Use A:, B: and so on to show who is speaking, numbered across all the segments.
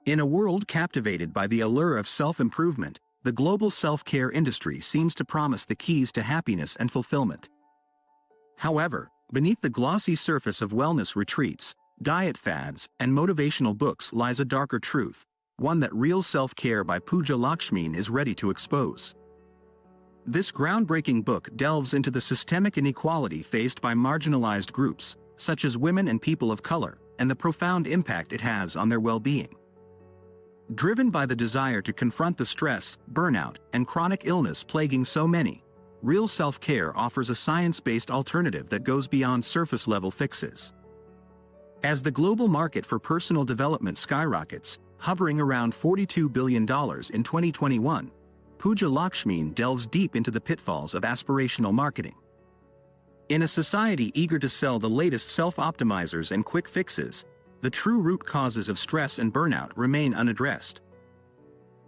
A: In a world captivated by the allure of self-improvement, the global self-care industry seems to promise the keys to happiness and fulfillment. However, beneath the glossy surface of wellness retreats, diet fads, and motivational books lies a darker truth, one that Real Self-Care by Pooja Lakshmin is ready to expose. This groundbreaking book delves into the systemic inequality faced by marginalized groups, such as women and people of color, and the profound impact it has on their well-being. Driven by the desire to confront the stress, burnout, and chronic illness plaguing so many, Real Self-Care offers a science-based alternative that goes beyond surface-level fixes. As the global market for personal development skyrockets, hovering around $42 billion in 2021, Pooja Lakshmin delves deep into the pitfalls of aspirational marketing. In a society eager to sell the latest self-optimizers and quick fixes, the true root causes of stress and burnout remain unaddressed.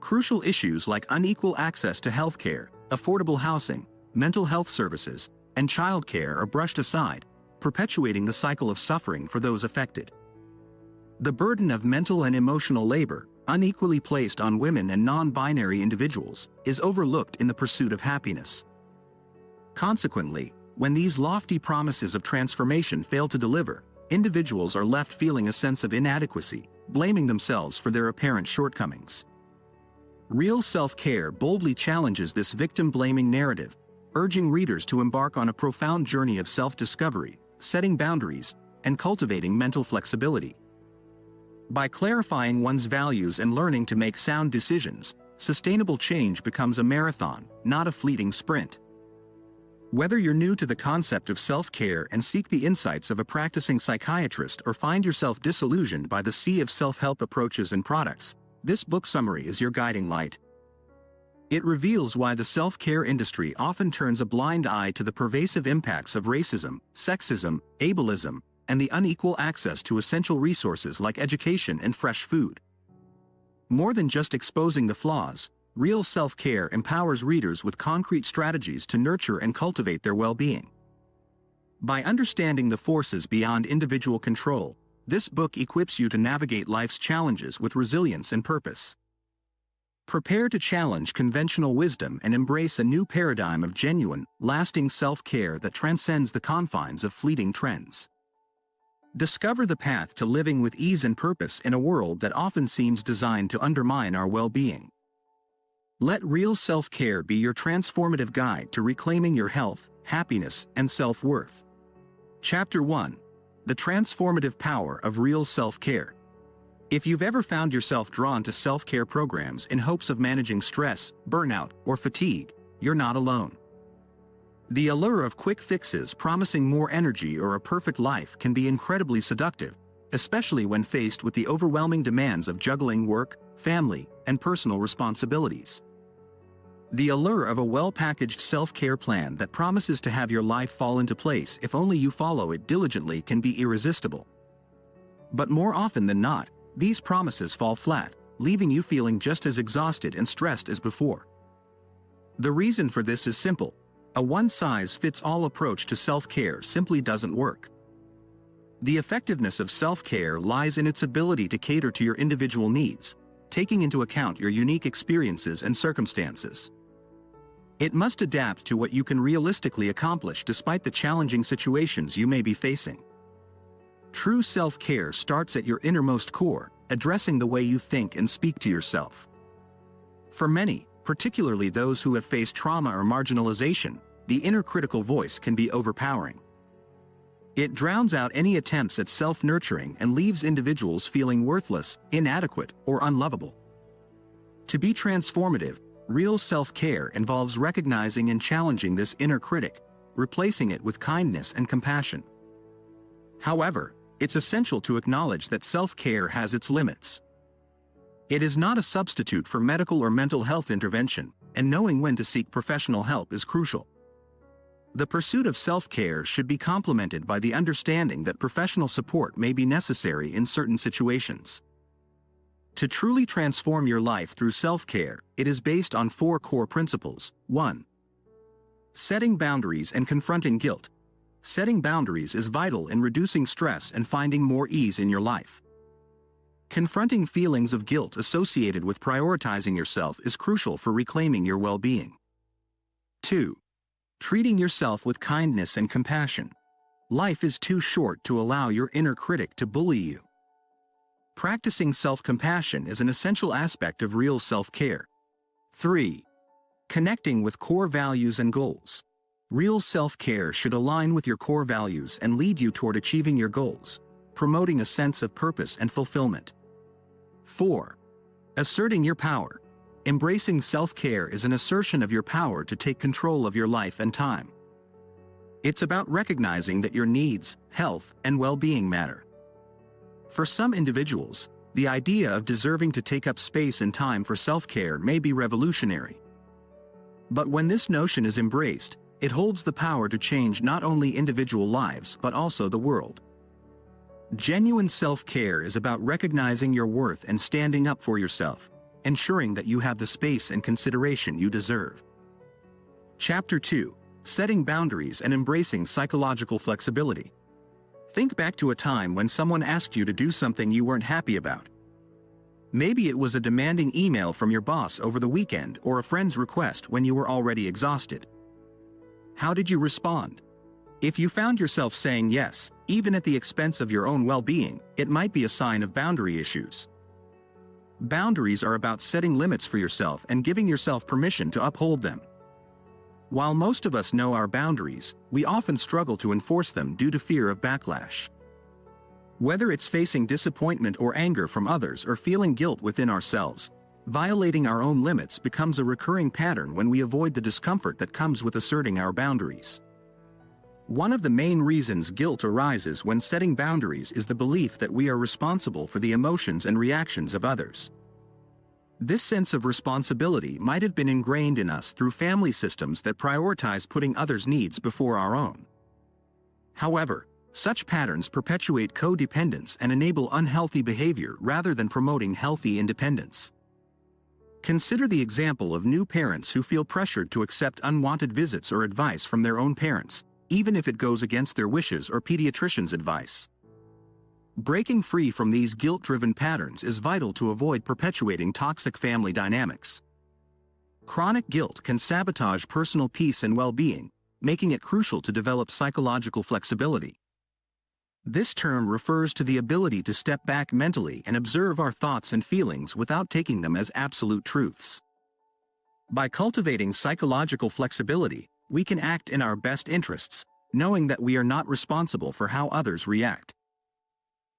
A: Crucial issues like unequal access to healthcare, affordable housing, mental health services, and childcare are brushed aside, perpetuating the cycle of suffering for those affected. The burden of mental and emotional labor, unequally placed on women and non-binary individuals, is overlooked in the pursuit of happiness. Consequently, when these lofty promises of transformation fail to deliver, individuals are left feeling a sense of inadequacy, blaming themselves for their apparent shortcomings. Real Self-Care boldly challenges this victim-blaming narrative, urging readers to embark on a profound journey of self-discovery, setting boundaries, and cultivating mental flexibility. By clarifying one's values and learning to make sound decisions, sustainable change becomes a marathon, not a fleeting sprint. Whether you're new to the concept of self-care and seek the insights of a practicing psychiatrist or find yourself disillusioned by the sea of self-help approaches and products, this book summary is your guiding light. It reveals why the self-care industry often turns a blind eye to the pervasive impacts of racism, sexism, ableism, and the unequal access to essential resources like education and fresh food. More than just exposing the flaws, Real Self-Care empowers readers with concrete strategies to nurture and cultivate their well-being. By understanding the forces beyond individual control, this book equips you to navigate life's challenges with resilience and purpose. Prepare to challenge conventional wisdom and embrace a new paradigm of genuine, lasting self-care that transcends the confines of fleeting trends. Discover the path to living with ease and purpose in a world that often seems designed to undermine our well-being. Let Real Self-Care be your transformative guide to reclaiming your health, happiness, and self-worth. Chapter 1: The Transformative Power of Real Self-Care. If you've ever found yourself drawn to self-care programs in hopes of managing stress, burnout, or fatigue, you're not alone. The allure of quick fixes promising more energy or a perfect life can be incredibly seductive, especially when faced with the overwhelming demands of juggling work, family, and personal responsibilities. The allure of a well-packaged self-care plan that promises to have your life fall into place if only you follow it diligently can be irresistible. But more often than not, these promises fall flat, leaving you feeling just as exhausted and stressed as before. The reason for this is simple: a one-size-fits-all approach to self-care simply doesn't work. The effectiveness of self-care lies in its ability to cater to your individual needs, taking into account your unique experiences and circumstances. It must adapt to what you can realistically accomplish despite the challenging situations you may be facing. True self-care starts at your innermost core, addressing the way you think and speak to yourself. For many, particularly those who have faced trauma or marginalization, the inner critical voice can be overpowering. It drowns out any attempts at self-nurturing and leaves individuals feeling worthless, inadequate, or unlovable. To be transformative, real self-care involves recognizing and challenging this inner critic, replacing it with kindness and compassion. However, it's essential to acknowledge that self-care has its limits. It is not a substitute for medical or mental health intervention, and knowing when to seek professional help is crucial. The pursuit of self-care should be complemented by the understanding that professional support may be necessary in certain situations. To truly transform your life through self-care, it is based on 4 core principles. 1. Setting boundaries and confronting guilt. Setting boundaries is vital in reducing stress and finding more ease in your life. Confronting feelings of guilt associated with prioritizing yourself is crucial for reclaiming your well-being. 2. Treating yourself with kindness and compassion. Life is too short to allow your inner critic to bully you. Practicing self-compassion is an essential aspect of real self-care. 3. Connecting with core values and goals. Real self-care should align with your core values and lead you toward achieving your goals, promoting a sense of purpose and fulfillment. 4. Asserting your power. Embracing self-care is an assertion of your power to take control of your life and time. It's about recognizing that your needs, health, and well-being matter. For some individuals, the idea of deserving to take up space and time for self-care may be revolutionary. But when this notion is embraced, it holds the power to change not only individual lives but also the world. Genuine self-care is about recognizing your worth and standing up for yourself, ensuring that you have the space and consideration you deserve. Chapter 2. Setting boundaries and embracing psychological flexibility. Think back to a time when someone asked you to do something you weren't happy about. Maybe it was a demanding email from your boss over the weekend or a friend's request when you were already exhausted. How did you respond? If you found yourself saying yes, even at the expense of your own well-being, it might be a sign of boundary issues. Boundaries are about setting limits for yourself and giving yourself permission to uphold them. While most of us know our boundaries, we often struggle to enforce them due to fear of backlash. Whether it's facing disappointment or anger from others or feeling guilt within ourselves, violating our own limits becomes a recurring pattern when we avoid the discomfort that comes with asserting our boundaries. One of the main reasons guilt arises when setting boundaries is the belief that we are responsible for the emotions and reactions of others. This sense of responsibility might have been ingrained in us through family systems that prioritize putting others' needs before our own. However, such patterns perpetuate codependence and enable unhealthy behavior rather than promoting healthy independence. Consider the example of new parents who feel pressured to accept unwanted visits or advice from their own parents, even if it goes against their wishes or pediatrician's advice. Breaking free from these guilt-driven patterns is vital to avoid perpetuating toxic family dynamics. Chronic guilt can sabotage personal peace and well-being, making it crucial to develop psychological flexibility. This term refers to the ability to step back mentally and observe our thoughts and feelings without taking them as absolute truths. By cultivating psychological flexibility, we can act in our best interests, knowing that we are not responsible for how others react.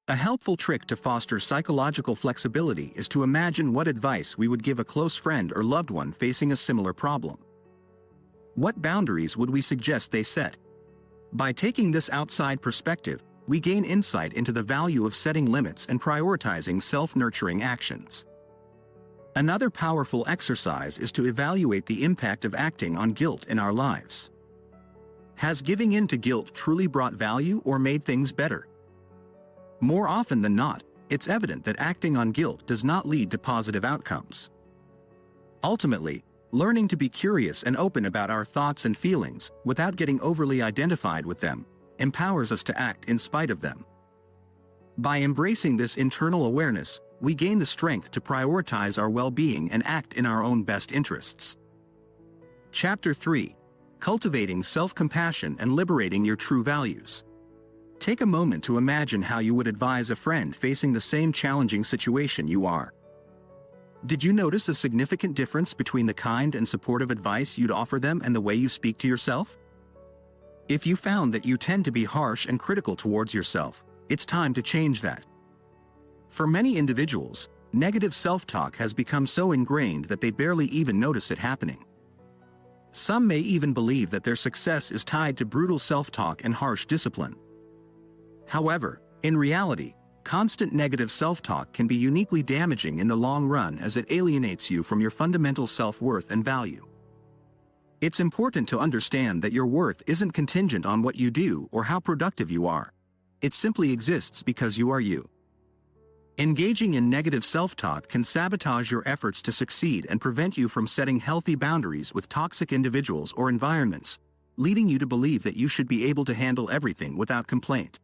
A: A helpful trick to foster psychological flexibility is to imagine what advice we would give a close friend or loved one facing a similar problem. What boundaries would we suggest they set? By taking this outside perspective, we gain insight into the value of setting limits and prioritizing self-nurturing actions. Another powerful exercise is to evaluate the impact of acting on guilt in our lives. Has giving in to guilt truly brought value or made things better? More often than not, it's evident that acting on guilt does not lead to positive outcomes. Ultimately, learning to be curious and open about our thoughts and feelings, without getting overly identified with them, empowers us to act in spite of them. By embracing this internal awareness, we gain the strength to prioritize our well-being and act in our own best interests. Chapter 3. Cultivating Self-Compassion and Liberating Your True Values. Take a moment to imagine how you would advise a friend facing the same challenging situation you are. Did you notice a significant difference between the kind and supportive advice you'd offer them and the way you speak to yourself? If you found that you tend to be harsh and critical towards yourself, it's time to change that. For many individuals, negative self-talk has become so ingrained that they barely even notice it happening. Some may even believe that their success is tied to brutal self-talk and harsh discipline. However, in reality, constant negative self-talk can be uniquely damaging in the long run as it alienates you from your fundamental self-worth and value. It's important to understand that your worth isn't contingent on what you do or how productive you are. It simply exists because you are you. Engaging in negative self-talk can sabotage your efforts to succeed and prevent you from setting healthy boundaries with toxic individuals or environments, leading you to believe that you should be able to handle everything without complaint.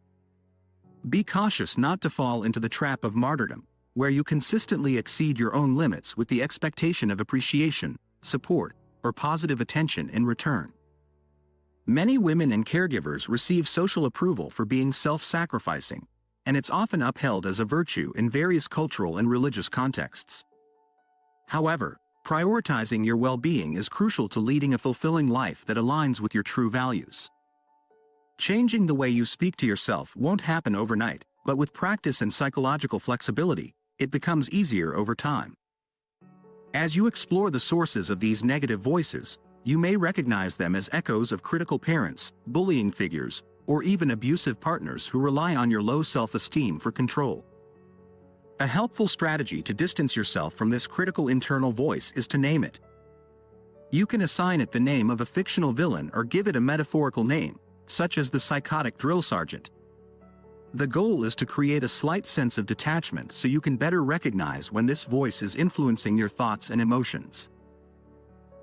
A: Be cautious not to fall into the trap of martyrdom, where you consistently exceed your own limits with the expectation of appreciation, support, or positive attention in return. Many women and caregivers receive social approval for being self-sacrificing, and it's often upheld as a virtue in various cultural and religious contexts. However, prioritizing your well-being is crucial to leading a fulfilling life that aligns with your true values. Changing the way you speak to yourself won't happen overnight, but with practice and psychological flexibility, it becomes easier over time. As you explore the sources of these negative voices, you may recognize them as echoes of critical parents, bullying figures, or even abusive partners who rely on your low self-esteem for control. A helpful strategy to distance yourself from this critical internal voice is to name it. You can assign it the name of a fictional villain or give it a metaphorical name, such as the psychotic drill sergeant. The goal is to create a slight sense of detachment so you can better recognize when this voice is influencing your thoughts and emotions.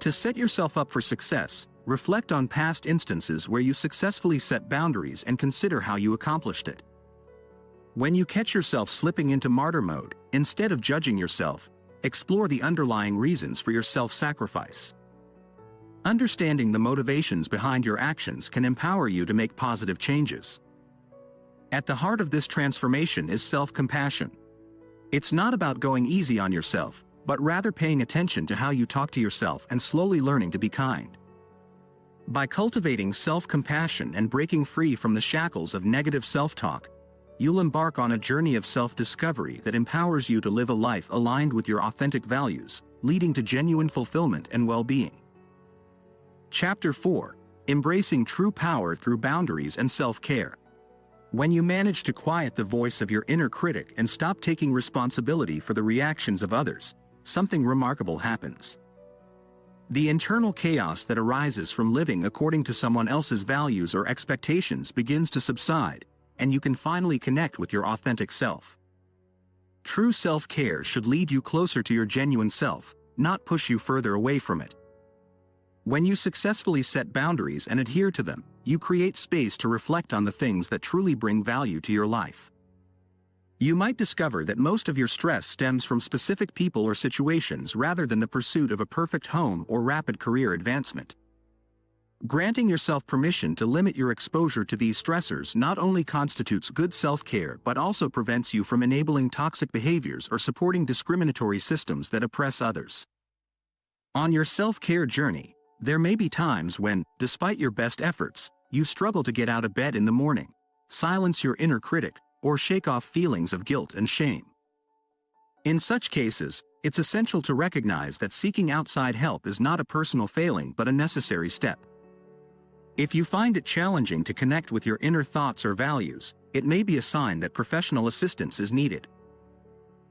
A: To set yourself up for success, reflect on past instances where you successfully set boundaries and consider how you accomplished it. When you catch yourself slipping into martyr mode, instead of judging yourself, explore the underlying reasons for your self-sacrifice. Understanding the motivations behind your actions can empower you to make positive changes. At the heart of this transformation is self-compassion. It's not about going easy on yourself, but rather paying attention to how you talk to yourself and slowly learning to be kind. By cultivating self-compassion and breaking free from the shackles of negative self-talk, you'll embark on a journey of self-discovery that empowers you to live a life aligned with your authentic values, leading to genuine fulfillment and well-being. Chapter 4: Embracing True Power Through Boundaries and Self-Care. When you manage to quiet the voice of your inner critic and stop taking responsibility for the reactions of others, something remarkable happens. The internal chaos that arises from living according to someone else's values or expectations begins to subside, and you can finally connect with your authentic self. True self-care should lead you closer to your genuine self, not push you further away from it. When you successfully set boundaries and adhere to them, you create space to reflect on the things that truly bring value to your life. You might discover that most of your stress stems from specific people or situations rather than the pursuit of a perfect home or rapid career advancement. Granting yourself permission to limit your exposure to these stressors not only constitutes good self-care but also prevents you from enabling toxic behaviors or supporting discriminatory systems that oppress others. On your self-care journey, there may be times when, despite your best efforts, you struggle to get out of bed in the morning, silence your inner critic, or shake off feelings of guilt and shame. In such cases, it's essential to recognize that seeking outside help is not a personal failing but a necessary step. If you find it challenging to connect with your inner thoughts or values, it may be a sign that professional assistance is needed.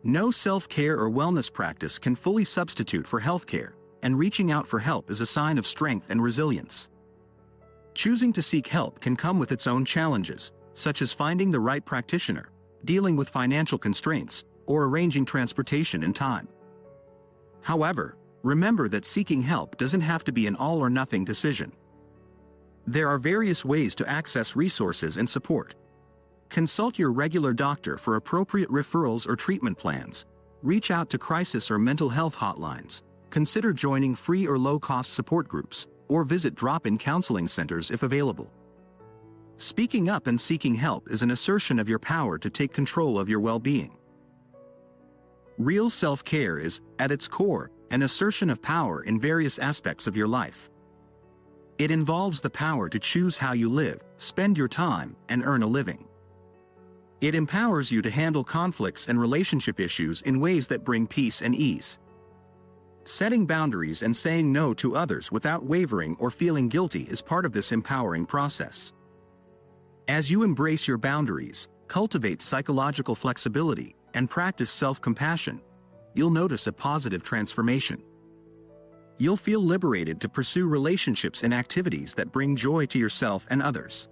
A: No self-care or wellness practice can fully substitute for healthcare, and reaching out for help is a sign of strength and resilience. Choosing to seek help can come with its own challenges, such as finding the right practitioner, dealing with financial constraints, or arranging transportation and time. However, remember that seeking help doesn't have to be an all-or-nothing decision. There are various ways to access resources and support. Consult your regular doctor for appropriate referrals or treatment plans. Reach out to crisis or mental health hotlines. Consider joining free or low-cost support groups, or visit drop-in counseling centers if available. Speaking up and seeking help is an assertion of your power to take control of your well-being. Real self-care is, at its core, an assertion of power in various aspects of your life. It involves the power to choose how you live, spend your time, and earn a living. It empowers you to handle conflicts and relationship issues in ways that bring peace and ease. Setting boundaries and saying no to others without wavering or feeling guilty is part of this empowering process. As you embrace your boundaries, cultivate psychological flexibility, and practice self-compassion, you'll notice a positive transformation. You'll feel liberated to pursue relationships and activities that bring joy to yourself and others.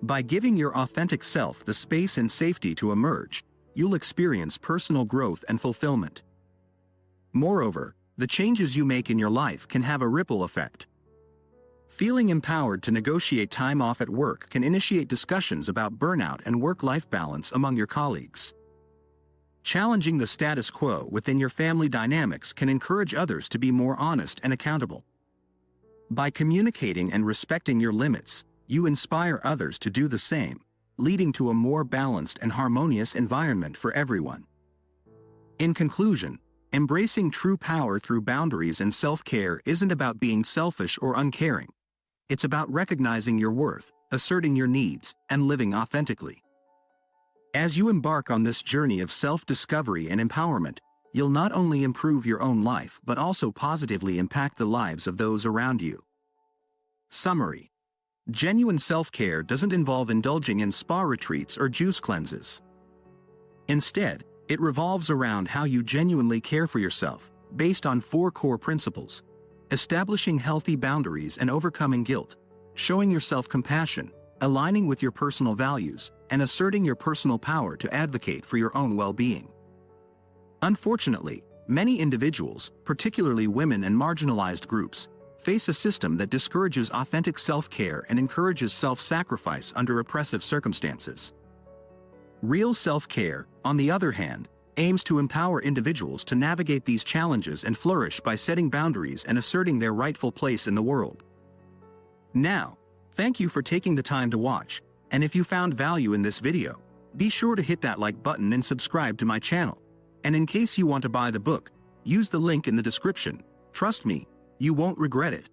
A: By giving your authentic self the space and safety to emerge, you'll experience personal growth and fulfillment. Moreover, the changes you make in your life can have a ripple effect. Feeling empowered to negotiate time off at work can initiate discussions about burnout and work-life balance among your colleagues. Challenging the status quo within your family dynamics can encourage others to be more honest and accountable. By communicating and respecting your limits, you inspire others to do the same, leading to a more balanced and harmonious environment for everyone. In conclusion, embracing true power through boundaries and self-care isn't about being selfish or uncaring. It's about recognizing your worth, asserting your needs, and living authentically. As you embark on this journey of self-discovery and empowerment, you'll not only improve your own life but also positively impact the lives of those around you. Summary: genuine self-care doesn't involve indulging in spa retreats or juice cleanses. Instead, it revolves around how you genuinely care for yourself, based on 4 core principles: establishing healthy boundaries and overcoming guilt, showing yourself compassion, aligning with your personal values, and asserting your personal power to advocate for your own well-being. Unfortunately, many individuals, particularly women and marginalized groups, face a system that discourages authentic self-care and encourages self-sacrifice under oppressive circumstances. Real self-care, on the other hand, aims to empower individuals to navigate these challenges and flourish by setting boundaries and asserting their rightful place in the world. Now, thank you for taking the time to watch, and if you found value in this video, be sure to hit that like button and subscribe to my channel. And in case you want to buy the book, use the link in the description. Trust me, you won't regret it.